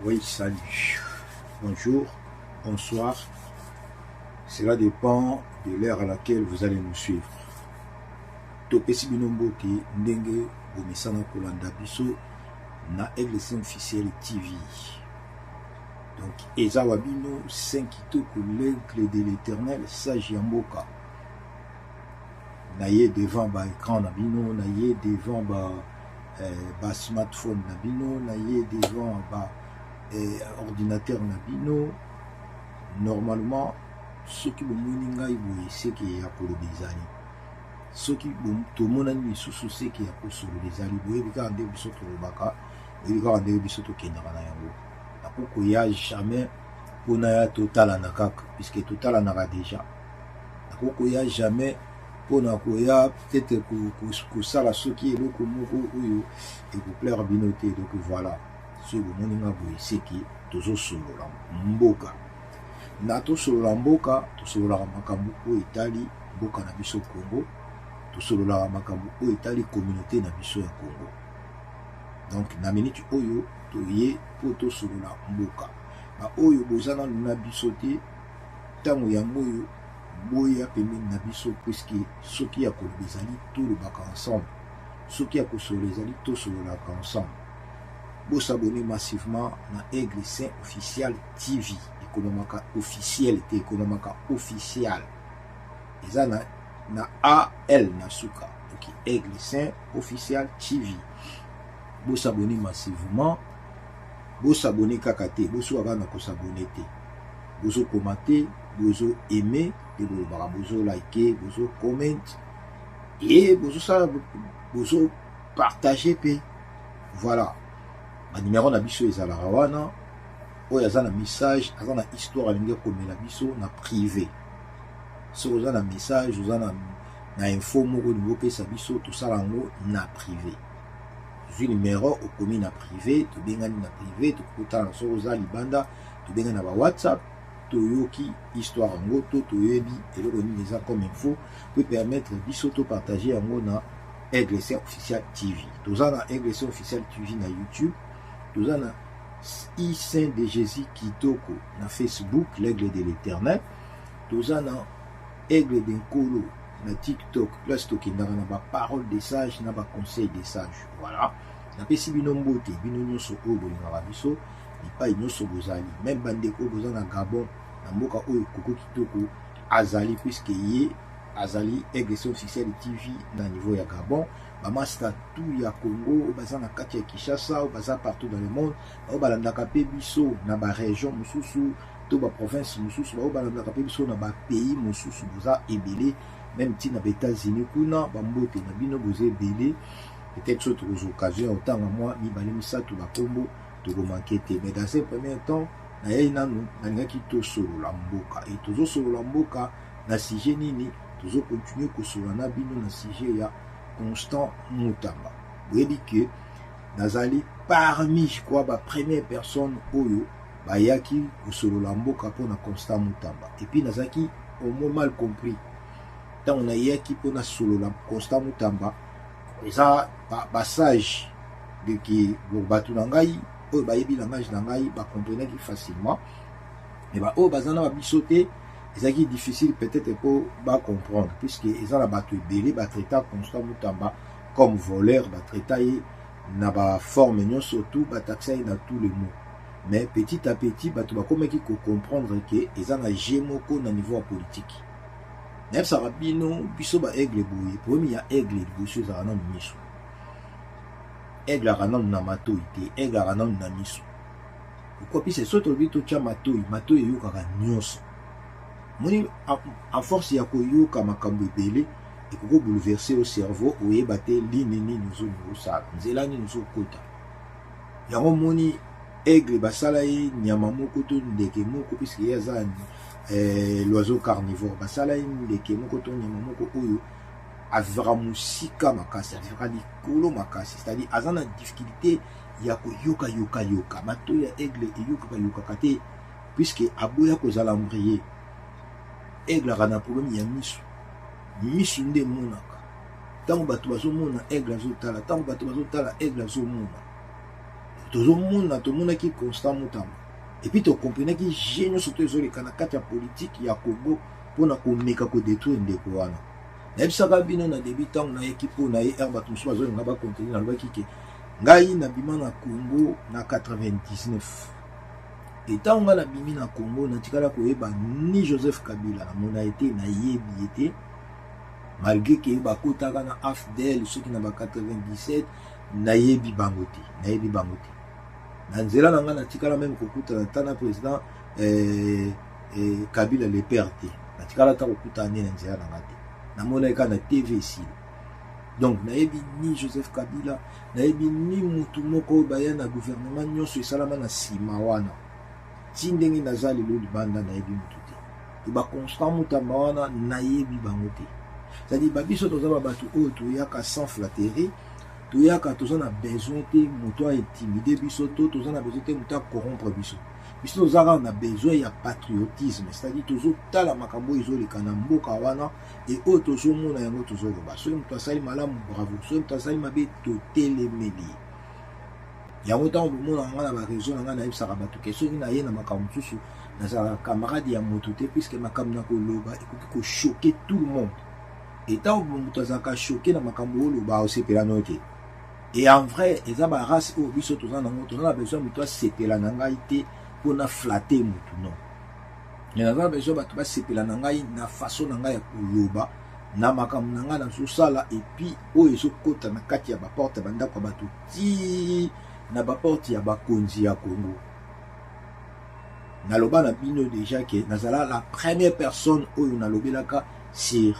Oui, salut. Bonjour, bonsoir. Cela dépend de l'heure à laquelle vous allez nous suivre. Topesi binombote ndenge bomisana kolanda biso na RDC officiel TV. Donc eza wabino 5 kitoko l'aigle de l'Éternel sage yamboka. Naye devant ba écran na bino, naye devant ba smartphone na bino, naye devant ba ordinateur na bino. Normalement ceux qui bomoni ngai boye c'est qui ya koloba ezali. Ceux qui tomonani lisusu c'est qui ya kosolo ezali boye bika ande biso tolobaka, bika ande biso tokendaka na yango. Nakoko ya jamais pona ya totala na kaka puisque totala na déjà. Nakoko ya jamais pona koya peut-être que ça la ceux qui est le komoko oyo et pour plaire binoté. Donc voilà, ceux bomoni nga boye c'est qui tozo solo la mboka. Na tosolola mboka tosololaka makambo oyo etali mboka na biso Congo, tosololaka makambo oyo etali communauté na biso ya Congo. Donc na minute oyo toye po tosolola mboka ba oyo bozana na biso te ntango yango oyo boya pembeni na biso puisque soki ya koloba ezali tolobaka ensemble, soki ya kosolola ezali tosololaka ensemble. S'abonner massivement na Aigle Saint officiel TV. Ekonomaka officiel te ekonomaka officiel. Eza na AL na suka. Donc Aigle Saint officiel TV. S'abonner massivement. S'abonner kaka te. Soka na ko s'abonner te. Bozo commenter, bozo aimer, bozo liker, bozo comment et bozo partager pe. Voilà. Ma numéro na biso ezalaka wana oyo aza na message aza na histoire alingi komela biso na privé. So oza na message oza na info moko lingi opesa biso tosala yango na privé. Zwi numéro okomi na privé, tobengani na privé, tokutana so oza libanda tobengani na ba WhatsApp toyoki histoire yango to toyebi eloko nini eza comme info peut permettre biso to partager yango na Aigle Saint officiel TV. Toza na Aigle Saint officiel TV na YouTube. Toza na I-Saint de Jésus Kitoko na Facebook, l'aigle de l'Éternel. Toza na Aigle de Nkolo na TikTok, place tokendaka na ba parole des sages na ba conseil des sages. Voilà. Na pesi bino mbote, bino nyonso oyo bolingaka biso, epai nyonso bozali. Même bandeko boza na Gabon, na mboka oyo Koko Kitoko azali puisque ye azali Aigle Saint officiel TV na niveau ya Gabon. Master tout ya Congo, baza na kati ya Kinshasa, baza partout dans le monde, balandaka pe biso na ba région mususu, to ba province mususu, balandaka pe biso na ba pays mususu, boza ebele, même ti na États-Unis kuna, ba mbote na bino boza ebele, peut-être sur aux occasions autant à moi mi balemi ça tout ba kombo to go manquer te. Mais dans un premier temps, na yena no na ngaki to solo la mboka et tozo solo la mboka na sujet nini, tozo continuer ko solo na bino na sujet ya Constant Mutamba. Vous voyez que nazali parmi je crois ba première personne oyo ba yaki ko solo la mboka pona Constant Mutamba. Et puis nazaki au moins mal compris. Tant on a yaki pona solo la Constant Mutamba, eza ba sage de ki bo batu na ngai oyo ba yebi langage na ngai ba comprendre ki facilement. Et ba o bazana ba bisoté c'est difficile peut-être pour comprendre puisque ils ont la bateau belé ba traiter Constant Mutamba comme voleur, ba traiter na ba forme non surtout ba taxer dans tous les mots. Mais petit à petit ba tout ba comme qui comprendre que ils ont la gémoko na niveau politique. Même ça va bino biso ba aigle boye premier ya aigle biso za na miso. Aigle ranon na matoi te, aigle ranon na miso. Pourquoi puis c'est surtout bito cha matoi yo kaka nyonso. Moni à force ya koyoka makambo ebele ekoko bouleverser au cerveau oyeba te lini nini nozosala nzela nini nozokota yango moni aigle basala ye nyama moko to ndeke moko puisque ye aza l'oiseau carnivore basala ye ndeke moko to nyama moko oyo avivaka mosika makasi avivaka likolo makasi c'est-à-dire aza na difficulté ya koyoka yoka matoi ya aigle eyokaka te puisque aboya kozala mbrier. Aigle a un problème ya misu nde monaka tango bato bazomona aigle azotala tango bato bazotala aigle azomona tout le monde qui constant mutama. Et puis tu comprends que génie surtout les autres canacats politique il y a Congo pour na komeka ko détruire ndeko wana. Na bisaka bino na débutant na équipe na herba tout so zo ngaba continuer na lobaki ke ngai na bima na Congo na 99. Et tant nga na bimi na Congo na tikala ko yeba ni Joseph Kabila na mona été na yebi été malgré que ba kotaka na AFDL ceux qui na ba 97 na yebi bangote na nzela na nga na tikala même kokuta na tana président Kabila le PRT na tikala ta kokuta na nzela na ngate na mona eka na TV ici. Donc na yebi ni Joseph Kabila na yebi ni mutu moko baya na gouvernement nyonso esalama na sima wana tindenge nazali lo libanda na yebi mutu te ba constant mutamba wana na yebi bango te. C'est-à-dire babiso tozaba batu oyo toyaka sans flatterie toyaka tozana besoin te mutu a intimider biso to tozana besoin te mutu a corrompre biso biso tozaka na besoin ya patriotisme, c'est-à-dire tozotala makambo ezoleka na mboka wana et oyo tozomona yango tozoloba soki mutu asali malamu bravo soki mutu asali mabe totelemeli yango ntango bomona nga na bareseau na nga nayebisaka bato ke soki naye na makambo mosusu nazalaka camarade ya moto te puisque makambo na koloba ekoki kochoke tout le monde et ntango moto azalaka choke na makambo oloba osepela no te. Et en vrai eza barace oyo biso toza nango toza na besoin moto asepela na ngai te mpona flatter motu non mais naza na besoin bato basepela na ngai na façon na ngai ya koloba na makambo na ngai nazosala epuis oyo ezokota na kati ya baporte ya bandako ya bato ti na baporte ya bakonzi ya Congo. Naloba na bino déjà que nazala la première personne oyo nalobelaka sur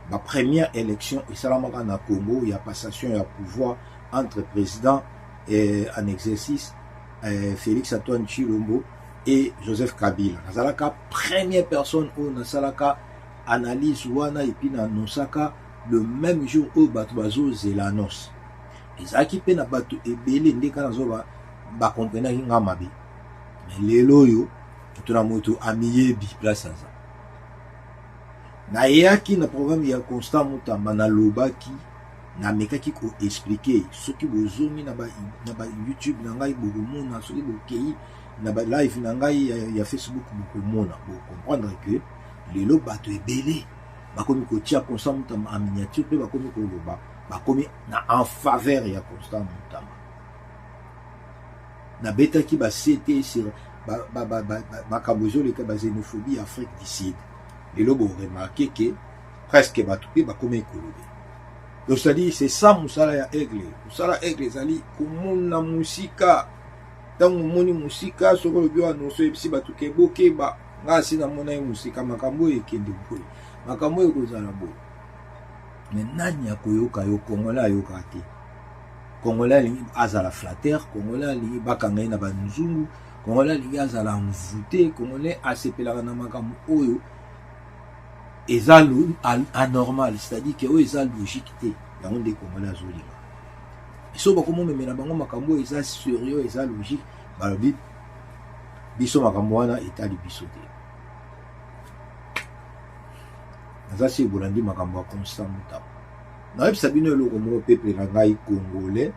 ma première élection esalamaka na Congo, il y a passation ya pouvoir entre président en exercice Félix Antoine Tshilombo et Joseph Kabila. Nazalaka première personne oyo nasalaka analyse wana et puis na nosaka le même jour oyo bato bazozela annonce. Ezalaki mpe na bato ebele ndeka nazoba bakomprenaki nga mabe mais lelo oyo tona moto amiyebi place aza nayeyaki na programme ya Constant Mutamba nalobaki namekaki koexplike soki bozomi na ba YouTube na ngai bokomona soki bokei na ba live na ngai ya Facebook bokomona bocomprendre que lelo bato ebele bakomi kotia Constant Mutamba en miniature mpe bakomi koloba bakomi na en faveur ya Constant Mutamba na betaki basete sur makambo ezoleka baxénophobie Afrique du Sud lelo bo remarqué que presque bato mpe bakomi ekolobe. Donc c'est-à-dire c'est ça musala ya aigle ezali komona musika ntango omoni musika soki olobi wanoso ebisi bato kebokeba nga asi namona ye musika makambo oyo ekende boye makambo oyo ekozala boye mais nani akoyoka yo Congolais ayoka te Congolais alingi azala flatteur Congolais alingi bakanga ye na banzungu Congolais alingi azala mvute Congolais asepelaka na makambo oyo eza anormal, c'est-à-dire que oyo eza logique te yango nde Congolais azolinga so bakomomemela bango makambo eza sérieux eza logique balobi biso makambo wana etali biso te naza si ebolandi makambo ya Constant Mutamba nayebisa bino eloko moko peuple na ngai congolais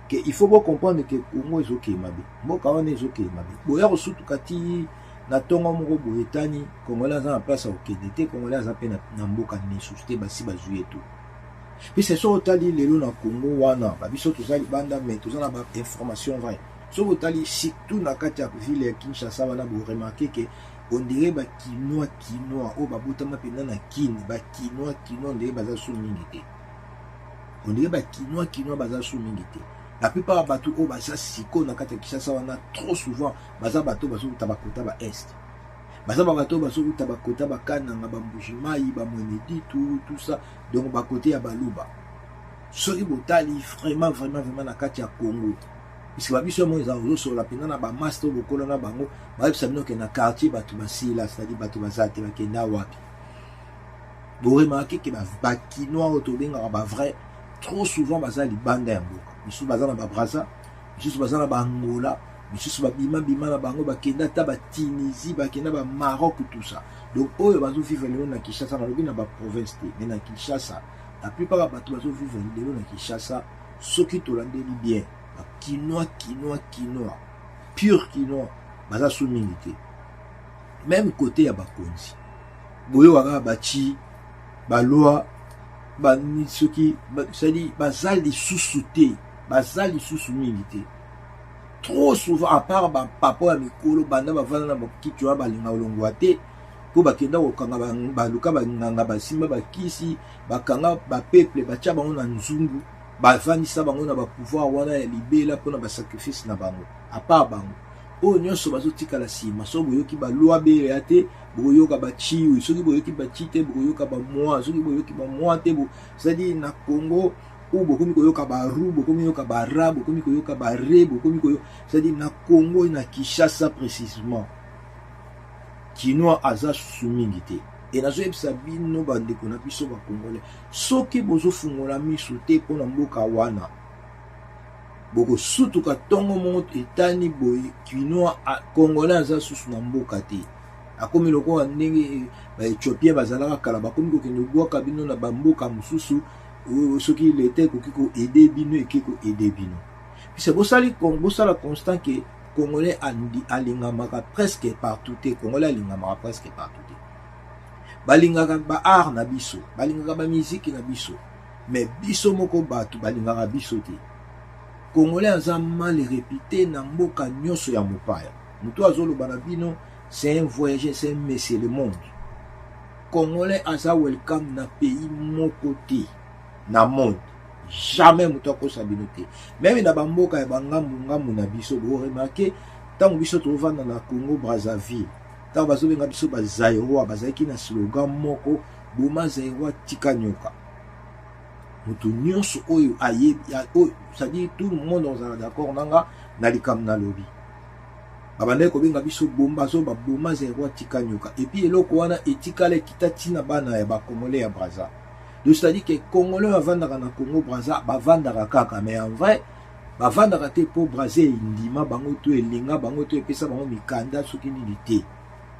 que il faut bien comprendre que Congo ezokeye mabe mboka wana ezokeye mabe boya kosutuka ti na tongo moko boye etani Congolais aza na place ya kokende te Congolais aza mpe na mboka nesusu te basi bazwi eto puis c'est so otali lelo na Congo wana babiso toza libanda mais toza na bainformation vrai soki otali surtout na kati ya ville ya Kinshasa wana boremarke ke on dirait bakinois oyo babotama mpenza na kine bakinois ndenge baza so mingi te on dirait bakinois baza so mingi te. La plupart ya bato oyo baza siko na kati ya Kinshasa wana trop souvent baza bato bazokuta bakota ba est baza bato bazokuta bakota bakananga bambujimai bamwenedi tout ça donc bakote ya baluba soki botali vraiment na kati ya Congo puisque babiso mo eza ozosola mpenza na bamaster bokola na bango bayebisa bino ke na quartier bato basila c'est-à-dire bato baza te bakenda wapi boremarke ke bakinois oyo tobengaka bavrai trop souvent baza libanda ya mboka misusu baza na babraza misusu baza na baangola misusu babima na bango bakenda ta batunisie bakenda bamaroc tout ça donc oyo bazovivre lelo na Kinshasa nalobi na baprovince te mais na Kinshasa la plupart ya bato bazovivre lelo na Kinshasa soki tolandeli bien quinoa, pur quinoa, baza sous milité. Même côté ya bakonzi. Boyo waka bachi, baloa, soki, c'est-à-dire, bazali sous-souté, bazali sous-milité. Trop souvent, à part papa ya mikolo, banda bavana na bakitwa balinga olongwate, po bakenda kokanga baluka banganga basimba bakisi, bakanga bapeple, batia bango na nzungu, bafandisa bango na pouvoir wana ya libela pona basacrifice na bango. À part bango. O nyonso bazotikala sima, so boyoki balwa bele te, boyoka bachi, soki boyoki bachi te, boyoka ba moi, soki boyoki ba moi te, c'est-à-dire na Congo, ou bokomi koyoka ba ru, bokomi koyoka ba ra, bokomi koyoka ba re, bokomi koyoka, c'est-à-dire na Congo na Kinshasa précisément. Quinoa aza soumingi te. Et nazo yebisa bino bandeko na biso ba Congolais. Soki bozo fungola miso te pona mboka wana. Boko sutuka tongo mongo etani boye quinoa Congolais aza susu na mboka te. Akomi loko ndenge ba Ethiopien bazalaka kala bakomi kokende bwaka bino na bamboka mususu soki lete kokiko aider bino ekiko aider bino. Puis c'est bosali bosala constant que Congolais alingamaka presque partout te. Congolais alingamaka presque partout te. Balingaka ba art na biso, balingaka ba musique na biso. Mais biso moko batu balingaka biso te. Congolais aza mal réputé na mboka nyonso ya mopaya. Mutu azoloba na bino, c'est un voyageur, c'est un monsieur le monde. Congolais aza welcome na pays moko te na monde. Jamais mutu akosa bino te. Même na bamboka ya bangambu na biso, bo remarquer tango biso tovanda na Congo Brazzaville. Tango bazobenga biso ba Zaïrois, bazaki na slogan moko, boma Zaïrois tika nyoka. Mutu nyonso oyo ayebi, c'est-à-dire tout le monde est d'accord nanga na likam na lobi. Babande ko benga biso bomba zo ba boma Zaïrois tika nyoka. Et puis eloko wana etikale kitati na bana ya ba Congolais ya Brazza. Donc c'est-à-dire que Congolais bavandaka na Congo Brazza bavandaka kaka, mais en vrai bavandaka te po Brazza indima bango to elinga bango to epesa bango mikanda soki nini te.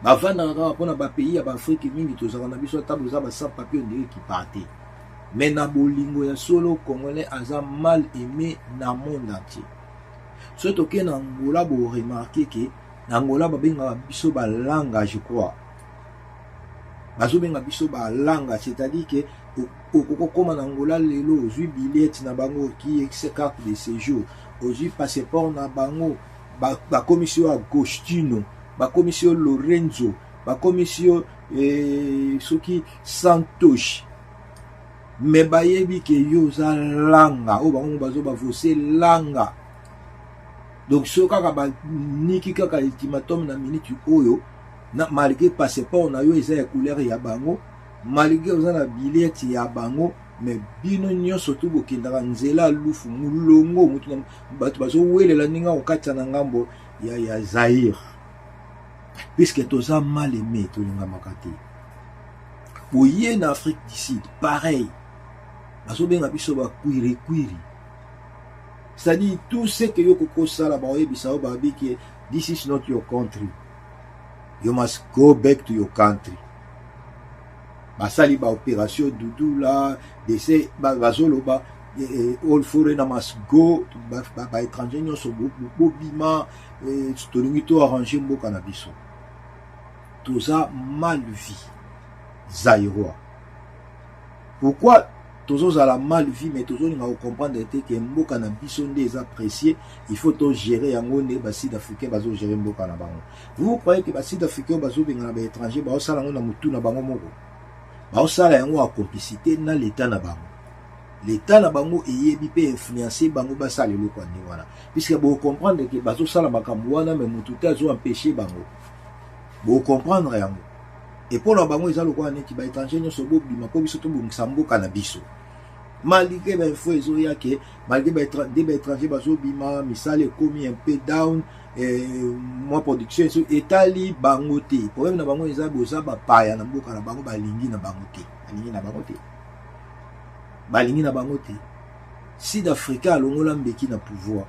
Bavandaka kaka pona ba pays ya ba Afrique mingi tozaka na biso table za ba sans papier ndenge ki parté. Mais na bolingo ya solo Congolais aza mal aimé na monde entier. Surtout que na Angola bo remarquer que na Angola babenga biso ba langa, je crois. Bazo benga biso ba langa, c'est-à-dire que okokoma na Angola lelo ozui billet na bango qui est carte de séjour, ozui passeport na bango, ba commission Agostino, ba commission Lorenzo, ba commission soki Santos. Mais bayebi ke yo za langa, o bango bazo bavose langa. Donc so kaka ba niki kaka ultimatum na minute oyo, na malgré passeport na yo eza ya couleur ya bango, malgré oza na billet ya bango, mais bino nyonso tu bokendaka nzela lufu mulongo mutu na bato bazo welela ninga okatya na ngambo ya Zaïre. Puisque toza mal aimé tolinga makati. Boye na Afrique du Sud, pareil. Bazo benga biso ba kwiri. C'est-à-dire tout ce que yo koko sala ba oyebisa ba biki, this is not your country. You must go back to your country. Basali ba opération doudou là, décès bazolo ba all foreigner must go, ba étranger nyonso bo bima tolingi to arranger mboka na biso. Toza mal vie Zaïrois. Pourquoi tous à la mal vie, mais tous on va comprendre que mboka na biso nde apprécié, il faut to gérer yango ne ba sud-africain bazo gérer mboka na bango. Vous croyez que ba sud-africain bazo benga ba étranger ba osala ngo na mutu na bango moko? Ba osala yango a complicité na l'état na bango. L'état na bango eyebi pe influencer bango ba sala le kwa ni wana. Puisque vous comprendre que bazo sala makambo wana mais mutu te azo empêcher bango. Vous comprendre yango. Et pour la bango ils ont quoi neti ba étranger nyonso bo bima ko biso to bongisa mboka na biso. Malgré ben faut ezoya que malgré ben étranger bazo bima misale komi un peu down moi production so etali bango te. Problème na bango eza boza ba paya na mboka na bango balingi na bango te. Balingi na bango te. Sud-Africain alongola mbeki na pouvoir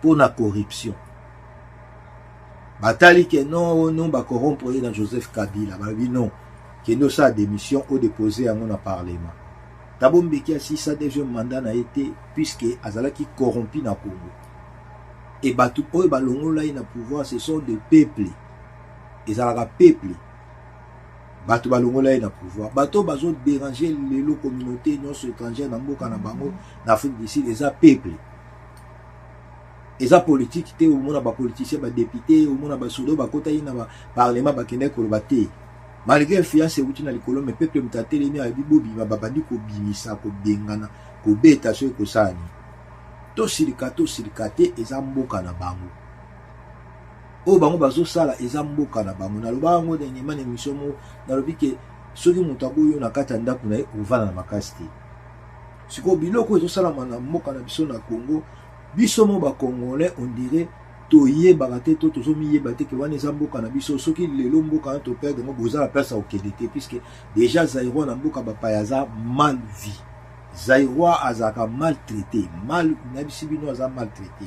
pour la corruption. Batali que non ba corrompre dans Joseph Kabila, ba non que nous sa démission au déposer en mon parlement. Thabo Mbeki asili sa deuxième mandat na été puisque azalaki corrompu na Congo. Et batu oyo balongola na pouvoir, ce sont des peuples. Ezalaka peuple. Batu balongola na pouvoir. Bato bazo déranger les communautés non étrangères na mboka na bango na Afrique du Sud, les peuple. Eza politique te, au mona ba politicien ba député, au mona ba sodo ba kota ina ba parlement ba kende ko ba te. Malgré influence outi na likolo, mais peuple mtateli ni abibobi ba bandi ko bimisa ko bengana ko beta so ko sani. To silikate eza mboka na bango. O bango bazo sala eza mboka na bango. Na loba ngo de nyema na émission mo na lobi ke soki mutabo yo na kata ndako na ovana na makasi te. Siko biloko ezo sala na mboka na biso na Congo. Biso mo ba Congolais on dirait toye bagate to tozo miyeba te ke wana eza mboka na biso soki lelo mboka na to perdre ngo boza la place au KDT puisque déjà Zaïro na mboka ba payaza mal vie. Zaïro azaka maltraité, mal na bisibino aza maltraité.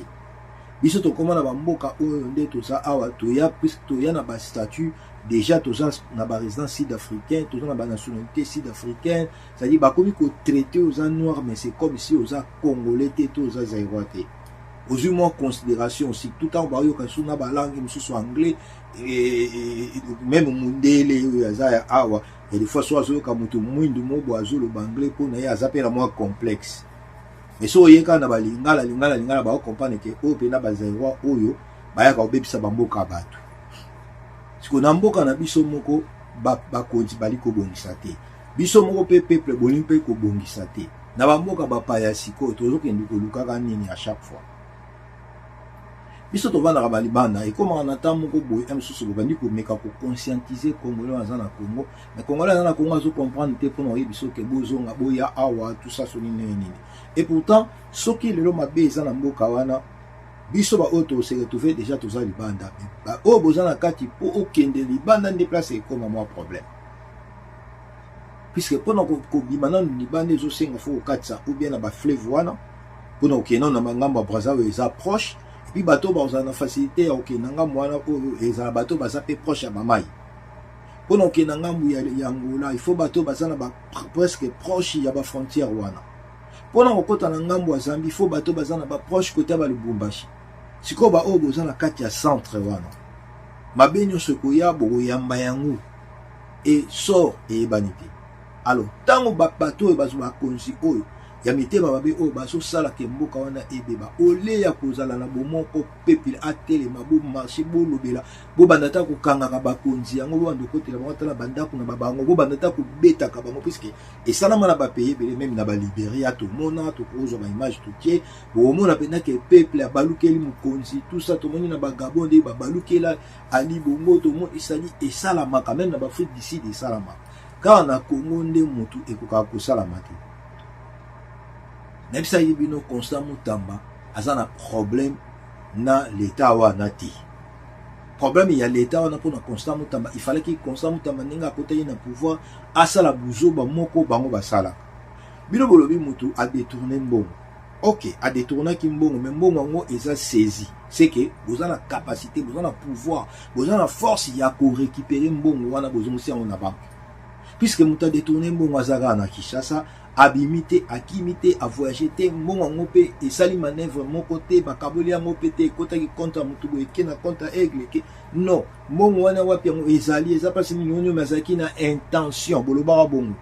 Biso to komana ba mboka oyo nde toza awa toya puisque toya na ba statut déjà toza na ba résidence sud-africain, toza na ba nationalité sud-africaine, c'est-à-dire ba komi ko traité aux noirs mais c'est comme si aux congolais te toza Zaïro te. Aux moins considération aussi tout en bas yo kasuna ba langue mususu anglais et même mundele ya awa et des fois soit zo ka mutu mwindu mobo azolo anglais pour na ya zapela moi complexe. Mais so yeka na ba lingala ba comprendre que o pe na ba Zaïro oyo ba ya ka obebisa ba mboka batu. Siko na mboka na biso moko ba konti bali ko bongisa te. Biso moko pe peuple bolimpe ko bongisa te. Na ba mboka ba paya siko tozo kendi ko lukaka nini à chaque fois. Biso to vanda ba libanda et comme on attend moko boy msusu bandi ko meka ko conscientiser Congolais en na Congo. Mais Congolais en na Congo zo comprendre te pour no biso ke bozonga boya awa tout ça soni nini. Et pourtant soki lelo mabe eza na mboka wana biso ba auto se retrouver déjà tous à libanda. Ba o bozana kati po okende libanda ndi place comme moi problème. Puisque pendant ko bimana libanda zo senga fo katsa ou bien na ba fleuve wana pendant okena na mangamba Brazzaville eza proche. Puis bateau bazana facilité ok nanga mwana ko eza bateau baza pe proche ya mamai. Pendant que nanga mu ya Angola, il faut bateau bazana ba presque proche ya ba frontière wana. Pendant ko kota nanga mu Zambie, il faut bateau bazana ba proche côté ba Lubumbashi. Siko ba o bozana kati ya centre wana. Mabenyo sekoya bo yamba yangu et sort et banité. Alors, tango ba bateau bazo ba konzi oyo ya mitema babe o baso sala ke mboka wana ebeba ole ya kozala na bomoko peuple atele mabu marché bo lobela bo bandata ko kangaka bakonzi yango bo ando kotela batala bandako na babango bo bandata ko beta ka bango puisque et ça na mana ba payer bele même na ba Libéria to mona to kozo ba image to tie bo mona pena ke peuple abalukeli mukonzi tout ça to moni na ba Gabon de ba balukela ali bongo to mo isali et salama quand même na ba Afrique d'ici de salama car na Congo nde mutu ekoka ko salama te. Même ça yibino constant mutamba azana problème na l'état wana ti. Problème il y a l'état wana pour na constant mutamba, il fallait qu'il constant mutamba ninga côté na pouvoir asala buzo ba moko bango basala. Bino bolobi mutu a détourner mbongo. OK, a détourner ki mbongo mais mbongo ngo eza saisi. C'est que vous avez la capacité, vous avez le pouvoir, vous avez la force ya ko récupérer mbongo wana bozongo si on a banque. Puisque muta détourner mbongo azara na Kinshasa abimité, akimité, à voyager, mon ngopé, et sali manœuvre, mon côté, bakaboli à mon pété, kota qui compte à mutubo, et qui n'a compte à aigle, non, mon wana wapi, ezali, eza pas si nous mazaki na intention, bolobara bongo.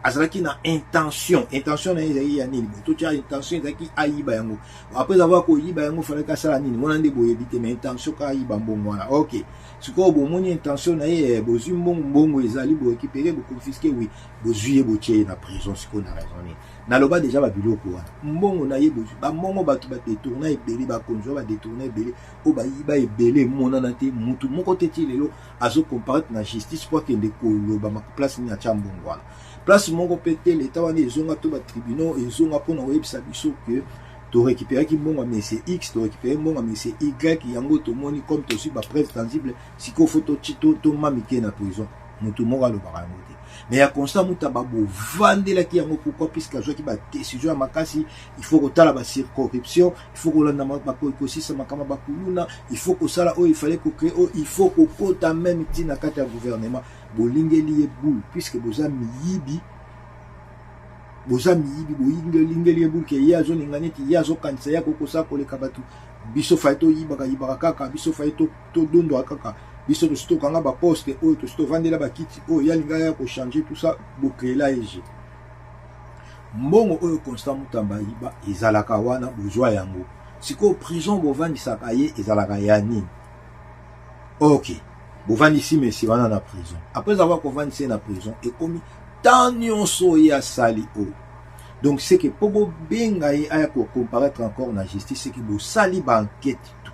Azaki na intention na ezali ya nini, to tia intention ezaki ayiba yango. Après avoir ko yiba yango, fallait ka sala nini, wana nde boye bité, mais intention ka ayiba bongo wana. OK. Siko bo moni intention na ye bozu mbongo ezali bo récupérer bo confisquer oui bozuye bo tie na prison siko na raisonner na loba déjà ba biloko wana mbongo na ye bozu ba mbongo batu ba détourner ebele ba konjo ba détourner ebele o ba yiba ebele mona na te mutu moko te ti lelo azo comparaître na justice pour que ndeko loba ma place ni acha mbongo wana place moko pété l'état wana ezonga to ba tribunal ezonga pona webisa biso que tu récupères qui bon mais c'est X, tu récupères bon mais c'est Y, yango to moni comme tu suis ba preuve tangible si ko photo chito to mamike na prison mutu moko lo ba ngote mais ya constant muta ba bo vandela ki yango pourquoi puisque jo ki ba décision makasi il faut que tala ba circonscription il faut que landa ba ko aussi ça makama ba kuluna il faut que ça là il fallait que créer il faut que kota même tina kata gouvernement bolingeli e boule puisque boza miyibi boza miyibi boyingeli ebulke ye azolinga neti ye azokanisa ya kokosa koleka bato biso faye toyibaka kaka biso faye todondwaka kaka biso tosi tokanga baposte oyo tosi tovandela bakiti oyo yalinga ya kochange tout ça bokreela ege mbongo oyo Constant Mutamba ayiba ezalaka wana bozwa yango sikoyo prison bovandisaka ye ezalaka ya nini ok bovandisi mesi wana na prison après avoir kovandisi na prison ekomi tant nyonso ye asali oyo donc c'est que po bobenga ye aya kocomparaître encore na justice c'est que bosali baenquête tout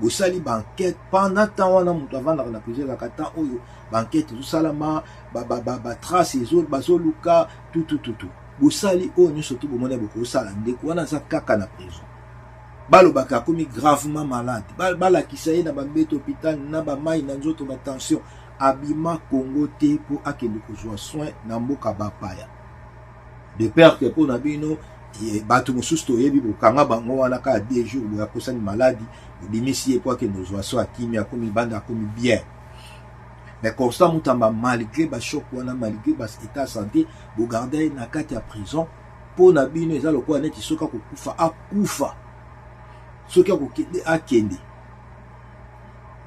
bosali baenquête pendant temps wana moto avandaka na prison ezalaka temps oyo baenquête ezosalama batrace bazoluka tout bosali oyo nyonso tu bomona bokosala ndeko wana aza kaka na prison balobaka akomi gravement malade balakisa ye na bambeto hôpital na bamai na nzoto batension abima Congo te mpo akende kozwa soin na mboka bapaya de peur que mpo na bino bato mosusu toyebi bokanga bango wana kaka 2 jours boya kosani maladi bobimisi ye mpo akende kozwa soin akimi akomi banda akomi bien mais Constant Mutamba malgré bachoc wana malgré baétat santé bogarde ye na kati ya prison mpo na bino eza lokola neti soki akokufa akufa soki akokende akende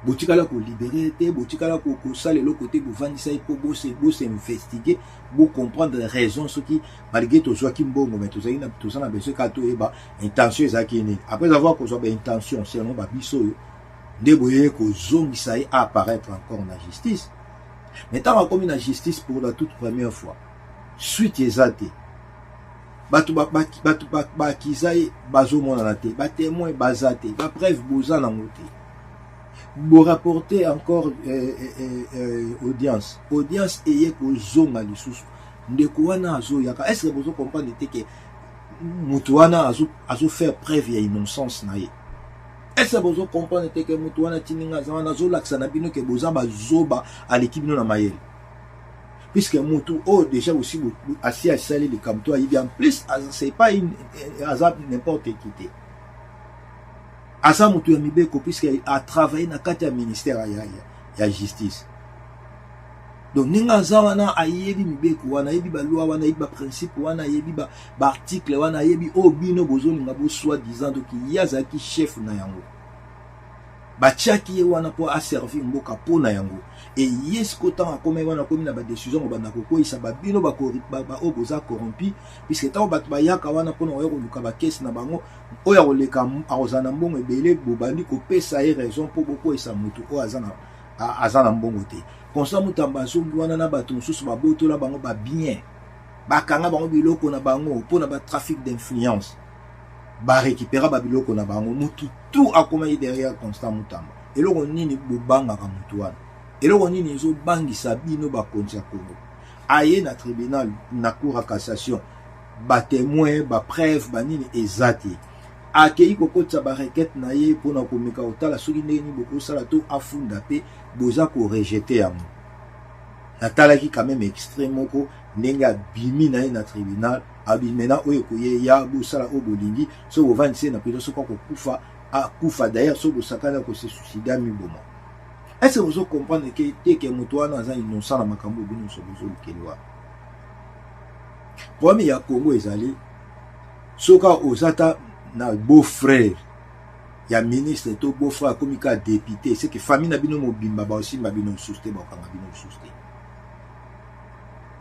botikala kolibere te botikala kosala eloko te bovandisa ye mpo bosinvestigue bocomprendre raison soki malgré tozwaki mbongo mais toza na besoin kaka toyeba intention ezalaki nini après avoir kozwa baintention selon babiso oyo nde boyeye kozongisa ye apparaître encore na justice mais ntango akomi na justice pour la toute première fois suite eza te bato bakiza ye bazomonana te batémoin baza te bapreuve boza nango te borapporter encore audience eye kozonga lisusu ndeko wana azoyaka est ce que bozo comprendre te ke moto wana azofaire preuve ya innocence na ye est ce que bozo comprendre te ke moto wana tininga aza wana azolakisa na bino ke boza bazoba aleki bino na mayele puisque moto oyo déjà aussi asi asali likambo to ayibi en plus c'est pas aza n'importe qui te asa moto ya mibeko puisque a travaillé na kati ya ministère ya justice donc ninga aza wana ayebi mibeko wana ayebi baloi wana ayebi baprincipe wana ayebi baarticle wana ayebi oyo bino bozolinga bosoi disant donc ye azalaki chef na yango batiaki ye wana mpo aservir mboka mpo na yango e ye siko ntango akomi wana akomi na badécision obanda kokweyisa babino oyo boza corrompi puisque ntango bato bayaka wana mpona oya koluka bakesi na bango oyo akoleka akozala na mbongo ebele bobandi kopesa ye raison mpo bokweyisa moto oyo aza na mbongo te Constant Mutamba azongi wana na bato mosusu babotola bango babien bakanga bango biloko na bango mpona batrafic d'influence barécupéra babiloko na bango mutu tout akomaki derrière Constant Mutamba eloko nini bobangaka mutu wana eloko nini ezobangisa bino bakonzi ya Congo aye na tribunal na cour à cassation batémoin bapreuve banini eza te akei kokotisa barequête na ye mpona komeka kotala soki ndenge nini bokosala to afunda mpe boza korejete yango natalaki quand même extrait moko ndenge abimi na ye na tribunal abimena oyo ekoye ya bosala oyo bolingi so bovandisi na prison soki akokufa akufa d'ailleurs so bosakana kose suicida miboma est-ce que bozo comprendre ke moto wana aza innocent na makambo bino so bozolukeli wana problème ya Congo ezali soka ozata na beau-frère ya ministre to beau-frère akomi ka député c'est que famille na bino mobimba baosimba bino susu te bakanga bino susu te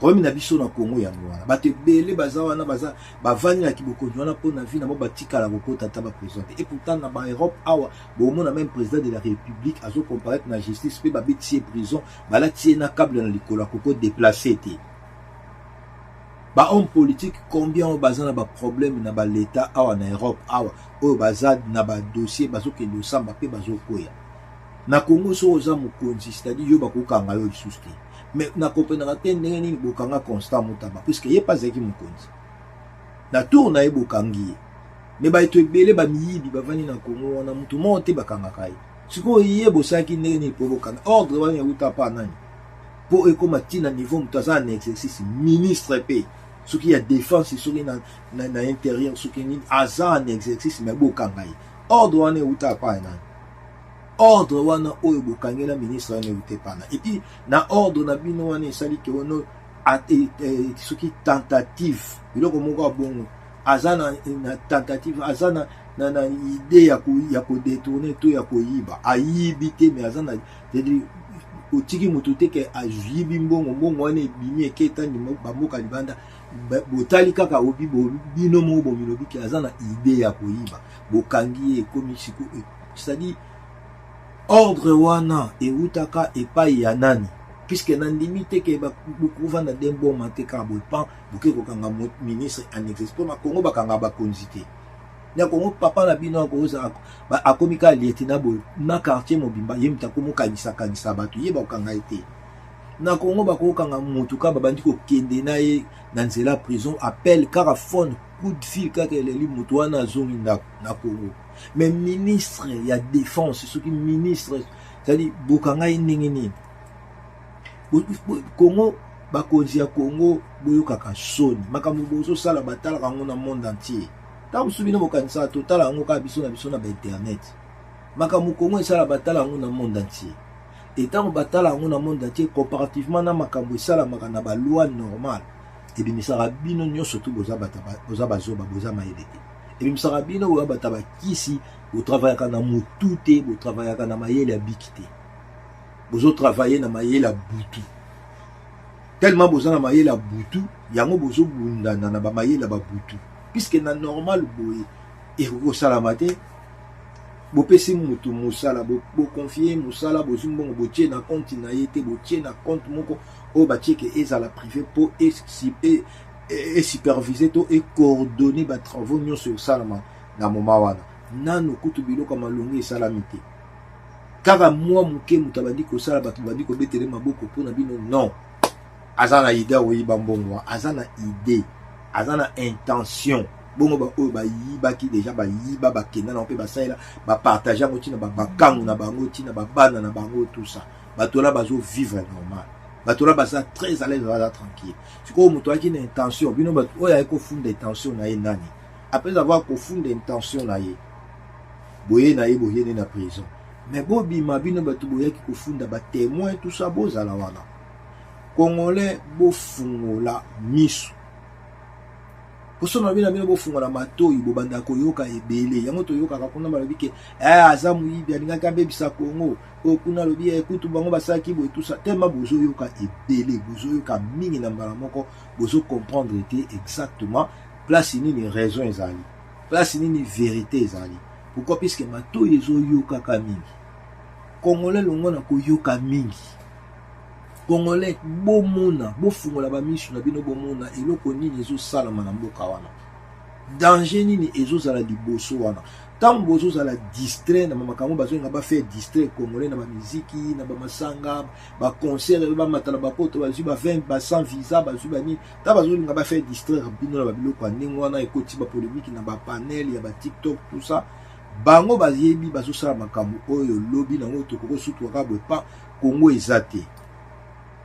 problème na biso na Congo yango wana bato ebele baza wana baza bavandi na kibokonzi wana mpo na vie na mo batikala kokota ata baprésiden te et pourtant na baeurope awa bomona même président de la république azocomparaître na justice mpe babeti ye prison balati ye na câble na likolo akoko déplace te homme politique combien oyo baza na baproblème na baleta awa na Europe awa oyo baza na badossier bazokende osamba mpe bazokoya na Congo so oza mokonzi c'est-à-dire yo bakokanga yo lisusu te mais na comprendre te ndenge nini bokanga Constant Mutamba puisque ye pas ezalaki mokonzi na tour na ye bokangi ye mais bato ebele bamiyibi bavandi na Congo wana motu moko te bakangaka ye sikoyo ye bosalaki ndenge nini mpo bokanga ordre wana yauta pa nani mpo ekoma ntina niveau moto aza na exercice ministre mpe soki ya défense soki na intérieur soki nini aza na exercice mais bokanga ye ordre wana yauta pa nani ordre wana oyo bokangela ministre wana euté pana et puis na ordre na bino wana esali ke ono ce qui tentative biloko moko bongo azana na tentative azana na idée ya ko détourner to ya ko yiba ayibi te mais azana c'est-à-dire otiki mutu te ke ayibi mbongo wana ebimi eketa ni bamoka libanda botali kaka obi bino mo bomilobi ke azana idée ya ko yiba bokangi ekomi siko c'est-à-dire ordre wana eutaka epai ya nani puisque na limite ke beaucoup na dembo mate ka bopan buke ko kanga ministre en exercice pour na Congo bakanga bakonzi te na Congo papa na bino ko za akomi ka lieutenant bo na quartier mobimba yemta ko mo kanisa bato yeba kanga ete na Congo bako kanga mutu ka babandi ko kende na ye na nzela prison appel kara phone coup de fil ka ke leli mutu wana zongi na Congo mais ministre ya défense ce qui ministre c'est-à-dire bokanga ningini Congo bakonzi ya Congo boyokaka soni makambo bozo sala batala kango na monde entier ta musubina bokanisa total yango ka biso na ba internet makambo Congo sala batala yango na monde entier et tant batala yango na monde entier comparativement na makambo sala makana ba loi normale et bien ça rabino nyo surtout boza bazoba boza maelete et bien ça rabino boza bataba kisi au travail kana mutute bo travail kana mayele abikite bozo travailler na mayele la butu tellement bozo na mayele la butu yango bozo bunda na ba mayele la butu puisque na normal boye et ko salamate bo pesi mutu musala bo confier musala bozo mbongo bo tie na compte na yete bo tie na compte moko o ba tie ke ezala privé pour et superviser to et coordonner ba travaux nyo sur salama na moma wana nano kutu biloko malongi salamite kaka moi muke mutabandi ko sala bato bandi ko betele maboko pona bino non azana idée oyi bambongo azana idée azana intention bongo ba o ba yiba ki déjà ba yiba ba kenda na pe ba saila ba partager ngoti na ba kangu na bango tina ba bana na bango tout ça bato là bazo vivre normal bato là baza très à l'aise baza tranquille siko muto aki na intention bino bato oya ko funda intention na ye nani après avoir ko funda intention na ye boye na prison mais bobi mabino batu boyaki kofunda ba témoin tout ça bozala wana congolais bofungola misu posona bina bofungola matoi bobanda koyoka ebele yango toyoka kakuna balobi ke azamu yibi alingaka bebisa Congo okuna lobi ekutu bango basaki boy tout ça tellement bozo yoka ebele bozo yoka mingi na mbala moko bozo comprendre était exactement place ni raison ezali place ni vérité ezali. Pourquoi? Puisque mato yezo yoka kamingi. Congolais longona ko yoka mingi. Congolais bomona, bofungola ba misu na bino bomona eloko nini ezo salama na mboka wana. Danger nini ezo zala liboso wana. Tant bozo zala distrait na makambo bazo nga ba faire distrait congolais na ba muziki, na ba masanga, ba concert ba matala ba poto bazu ba 20 ba 100 visa bazu ba ni. Ta bazo nga ba faire distrait bino na ba biloko ndenge wana ekoti ba polémique na ba panel ya ba TikTok tout ça. Bango bayebi bazo sala makambo oyo lobby na ngoto ko sutu ka pa Congo ezate.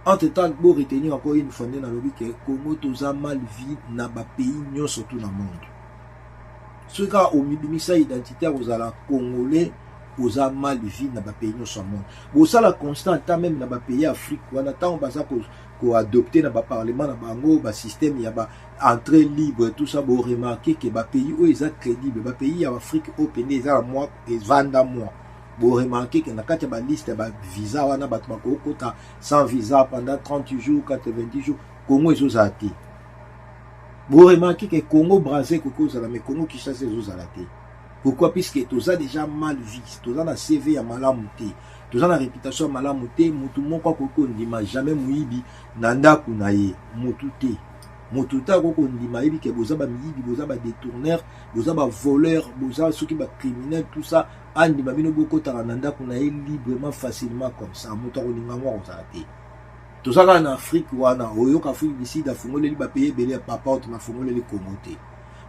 Entre temps bo retenir encore une fois na lobby que Congo toza mal vie na ba pays nyo surtout na monde. Ce cas au mibimisa identitaire aux ala congolais oza mal vie na ba pays nyo sur monde. Bo sala constant ta même na ba pays Afrique wana tant baza ko adopter na ba parlement na bango ba système ya ba entrée libre tout ça bo remarquer que ba pays où ils sont crédibles ba pays ya Afrique au pays za moi et vanda moi bo remarquer que na kati ba liste ba visa wana ba ko kota sans visa pendant 30 jours 90 jours Congo ezozati bo remarquer que Congo Brazzaville ko za la mais Congo Kinshasa ezozalati. Pourquoi? Puisque tous a déjà mal vu, tous a na CV ya malamu te, tous a na réputation malamu te, mutu moko koko ndima jamais muibi nanda kunaye mutu te. Mutu ta koko ndima ibi ke boza ba miibi, boza ba détourneur, boza ba voleur, boza ceux qui ba criminel tout ça, andi ba bino boko ta nanda kunaye librement facilement comme ça, mutu ko ninga mwa ozate. Tous a en Afrique wana, oyoka Afrique d'ici da fungole li ba payer belé papa ou na fungole li Congo te.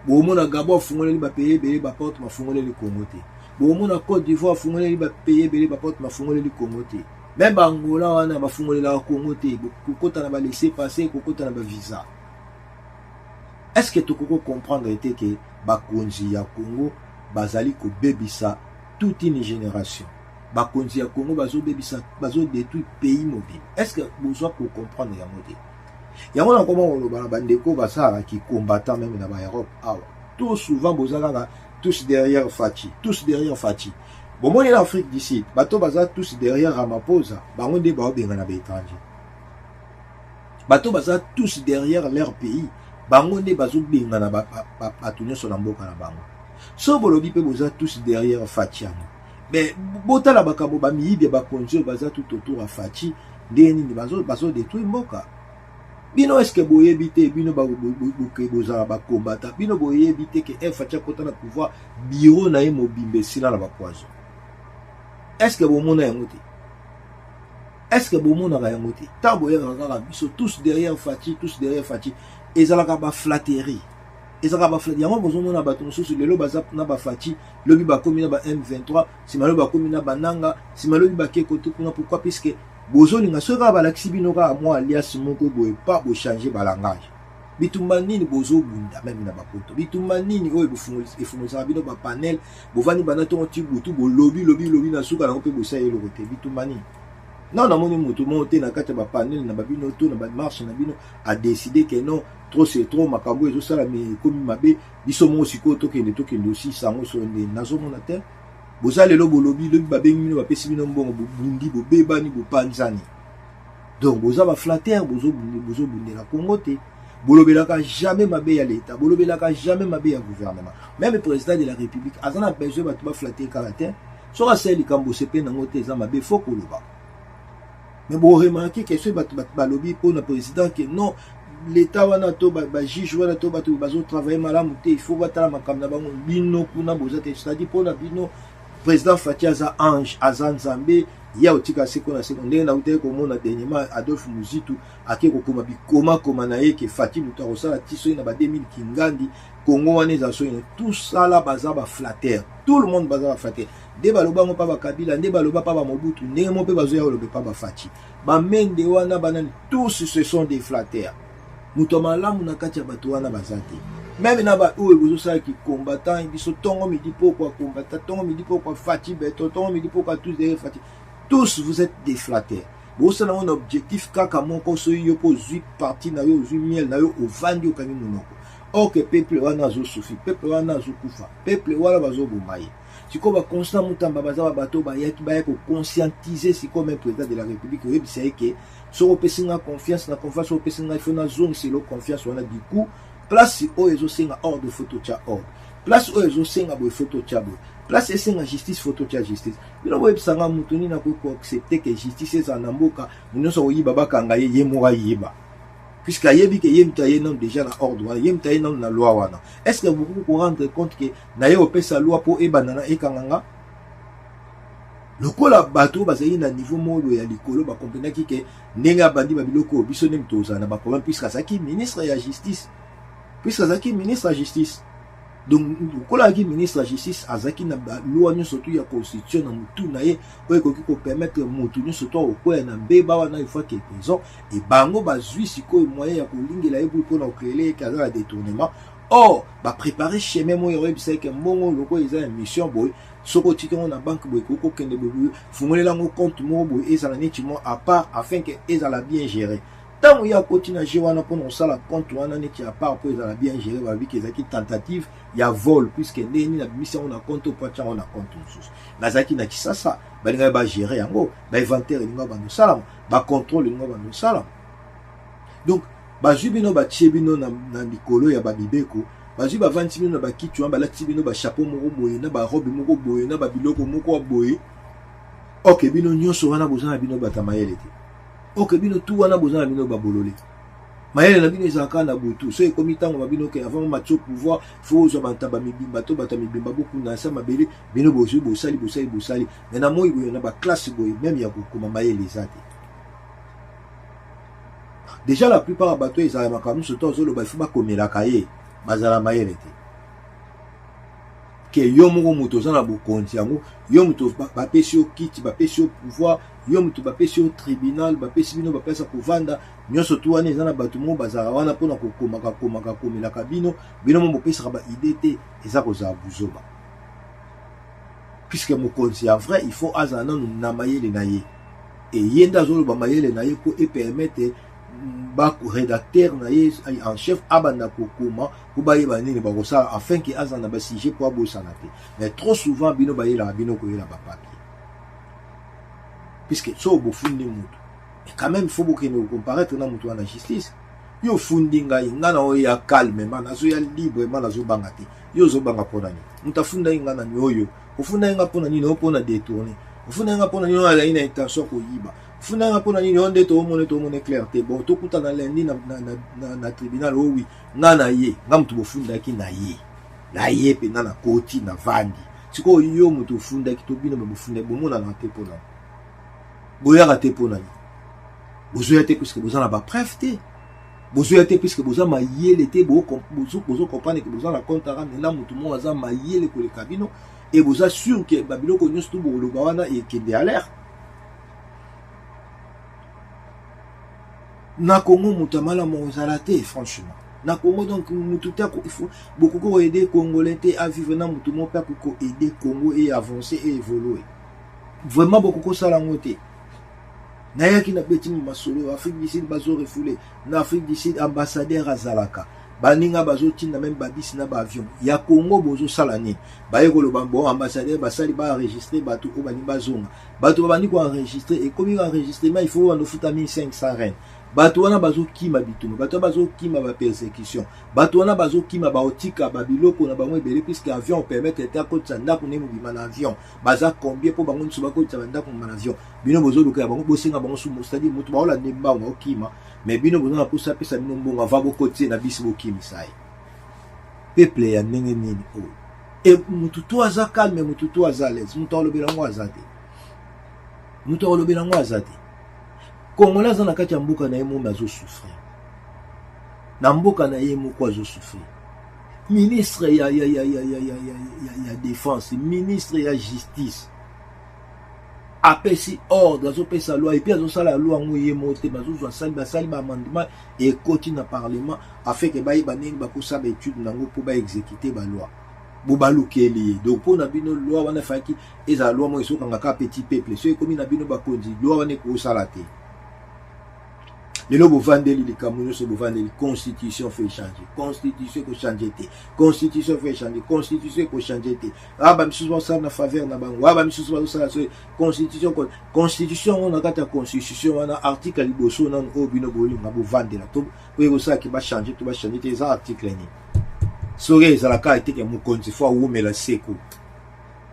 Bomona Gabon fungole li ba payer belé ba porte ma fungole li Congo te. Bomona Côte d'Ivoire fungole li ba payer belé ba porte ma fungole li Congo te. Même Angola wana ba fungole la Congo te. Kokota na ba laisser passer, kokota na ba visa. Est-ce que tu peux comprendre que bakonzi ya Congo bazali ko bebisa toute une génération. Bakonzi ya Congo bazo bebisa bazo détruire pays mobile. Est-ce que besoin pour comprendre ya mode? yango na comment on ba bandeko basara qui combattant même dans Europe awa tout souvent bozaka tous derrière Fachi bon moi en Afrique d'ici bato baza tous derrière Ramaphosa bango nde ba benga na étranger bato baza tous derrière leur pays bango nde bazo benga na bato nyonso na mboka na bango so bolobi pe boza tous derrière Fachi mais botala bakabo ba miyibi ba konzo baza tout autour à Fachi ndeni bazo détruire mboka bino est-ce que boyebi te bino ba boza ba combattant bino boyebi te que Fachi kota na pouvoir bureau na ye mobimbe sila na ba poison est-ce que bomona yango te est-ce que bomona ga yango te ta boye ga biso tous derrière Fachi ezalaka ba flatterie ezalaka ba flatterie yango bozomona bato mosusu lelo baza na ba Fachi lobi ba komi na ba M23 simalo ba komi na bananga simalo ba keko tout kuna pourquoi puisque bozolinga soka ba laksi bino ka moi alias moko boye pas bo changer ba langage bitumba nini bozo bunda même na bapoto bitumba nini oyo bofungolisa bino ba panel bovani bana to tibutu bo lobby na suka na pe bosa yelo kote bitumba nini non na moni moto monte na kata ba panel na babino to na ba marche na bino a décider que non trop c'est trop makambo ezo sala mais comme mabe biso mo siko to kende aussi sango so ne nazo mona te bozale lo bolobi lobi ba bengi bino ba pesi bino mbongo bundi bo bebani bo panzani donc boza ba flatter bozo bundi la Congo te bolobelaka jamais mabe ya l'état bolobelaka jamais mabe ya gouvernement même le président de la République azana besoin ba tuba flatter caractère so ka seli kambo sepe na ngote za mabe faut koloba mais bon remarquer que ce ba lobby pour le président que non l'état wana to ba juge wana to ba bazo travailler malamu te il faut batala makamna bango bino kuna boza te c'est-à-dire pour la bino président Fachi aza ange aza nzambe ya otika seko na secondaire na ute ko mona dernièrement Adolphe Muzitu ake ko koma bikoma na ye ke Fachi muta osala tiso na ba 2000 kingandi Congo wana za so tout ça là baza ba flatter tout le monde baza ba flatter de baloba mo pa ba Kabila de baloba pa ba Mobutu ndenge mo pe bazo ya lobe pa ba Fachi ba mende wana banani tous ce sont des flatteurs muto malamu na kati ya bato wana bazate même na ba oyo bozo sala ki combattant biso tongo midi pourquoi combattant tongo midi pourquoi Fachi beto tongo midi pourquoi tous derrière Fachi tous vous êtes des flatteurs vous avez un objectif kaka moko so yo po zui parti na yo zui miel na yo o vandi o kangi monoko ok peuple wana zo soufi peuple wana zo kufa peuple wana bazo bomaye siko ba constant mutamba baza bato ba yaki ba ko conscientiser siko même président de la République o yebisa ke so opesinga confiance na confiance opesinga il faut na zone c'est lo confiance wana du coup place o ezo senga hors de photo cha hors place o ezo senga bo photo cha bo place esenga justice photo cha justice bino bo ebisanga mutuni na ko accepter que justice eza na mboka munyoso oyiba bakanga ye moka yiba puisque yebi que yemta ye non déjà na ordre yemta ye non na loi wana est-ce que vous vous rendez compte que na ye opesa loi po ebanana ekanganga lokola bato bazali na niveau modo ya likolo ba comprendre que nenga bandi ba biloko biso nem toza na ba problème puisque saki ministre ya justice donc lokola ki ministre ya justice azaki na ba loi nyonso tu ya constitution na mutu na ye oyo koki ko permettre mutu nyonso to okoya na mbeba wana il faut que prison et bango bazui sikoyo moyen ya kolingela ye pour na créer kaza la détournement or ba préparer chemin mo yoro bisa ke mbongo loko eza une mission boy soko tikango na banque boy koko kende boy fungolela ngo compte mo boy ezala neti mo à part afin que ezala bien géré tant il y a continué à gérer pour nous ça la compte wana neti à part pour ezala bien géré ba vie que ezaki tentative ya vol puisque ndeni na mission on a compte pas cha on a compte tous nazaki na kisasa balinga ba gérer yango ba inventaire linga ba no sala ba contrôle linga ba no sala donc bazwi bino batie bino na likolo ya babibeko bazwi bavanti bino na bakitu wana balati bino ba chapeau moko boye na ba robe moko boye na ba biloko moko boye ok bino nyonso wana bozana bino batamayele te ok bino tout wana bozana bino babolole mayele na bino ezaka na butu so ekomi tango babino ke avant match pouvoir faut zo bantaba mibimba to bata mibimba beaucoup na sa mabele bino bozwi bosali mais na moi boye na ba classe boye même ya kokoma mayele ezate déjà la plupart des bateaux ils arrivent comme surtout au ba faut ba komela kaye bazala mayele te que yo moko moto za na bokonzi yango yo moto ba pesi au kit ba pesi au pouvoir yo moto ba pesi au tribunal ba pesi bino ba pesa kovanda nyonso tu wana za na bato mo bazala wana pona kokomaka komela kabino bino mo pesa ba idée te eza ko za buzoba puisque mokonzi en vrai il faut azana na mayele na ye et yenda zolo ba mayele na ye ko e permettre ba rédacteur en chef abanda kokoma ko ba yeba nini ba kosala afin que azana ba sujet pour abosana te. Mais trop souvent bino ba yela bino ko yela ba papier. Puisque so bo fundi mutu. Et quand même faut que nous comparaître na mutu na justice. Yo fundi ngai ngana o ya calme mana zo ya libre mana zo banga te. Yo zo banga pona ni. Muta funda ngana ni oyo. Ofunda nga pona ni no pona détourner. Ofunda nga pona ni no ala ina intention ko yiba. Ofunda nga pona ni no nde to mone clarté. Bon to kuta na lendi na tribunal o oui. Ngana ye, ngam to funda ki na ye. La ye pe na koti na vandi. Siko yo mutu funda ki to bino me funda bo mona na te pona. Boya ka te pona ni. Bozo ya te puisque boza na ba preuve te. Bozo ya te puisque boza ma yele te bozo comprendre que boza na compte ara na mutu mo aza ma yele ko le cabino et boza sûr que babilo ko nyusto bo lo bawana et que de alerte. Na Congo mutamala mo zalate franchement. Na Congo donc mututa il faut beaucoup aider Congolais à vivre na mutu mo peuple ko aider Congo et avancer et évoluer. Vraiment beaucoup ça la moté. Naya ki na beti masolo Afrique du Sud bazo refoulé na Afrique du Sud ambassadeur azalaka baninga bazo tinda même babisi na ba avion ya Congo bozo salani baye ko lo bambo ambassadeur basali ba enregistrer bato ko bani bazonga bato bani ko enregistrer et comme enregistrement il faut en futa 1500 reines bato wana bazo kima bitumo bato bazo kima ba persécution bato wana bazo kima ba otika babiloko na bango ebele puisque avion permettre eta ko tsanda ko ne mobima na avion baza combien po bango nsuba ko tsanda ko na avion bino bozo luka bango bosenga bango su mostadi mutu ba ola nemba o kima mais bino bozo na posa pesa bino mbonga va bo kotie na bisi bo kimi sai peuple ya ndenge nini o et mutu to aza calme mutu to aza l'aise mutu olobela ngo azate mutu olobela ngo azate Congolais dans la kati ya mboka na yemo bazo souffrir. Na mboka na yemo kwa zo souffrir. Ministre ya défense, ministre ya justice. Apesi ordre zo pesa loi et puis azo sala loi ngo yemo te bazo zo sali ba amendement et koti na parlement afin que bayi banengi ba ko saba étude nango pour ba exécuter ba loi. Bobalukeli donc pour na bino loi wana faki eza loi mo iso kanga ka petit peuple so comme na bino ba konzi loi wana ko sala te. Les lobes vendent les camoufles, se vendent les constitution fait changer, constitution ko changer te, constitution fait changer, constitution ko changer te. Ah ba misusu ça na faveur na bango, ah ba misusu ça constitution on a kata constitution wana article liboso na obino boli ngabo vendre la to, ko ça qui va changer, tout va changer tes articles ni. Sore za la ka eteke mu konzi fo ou me la seko.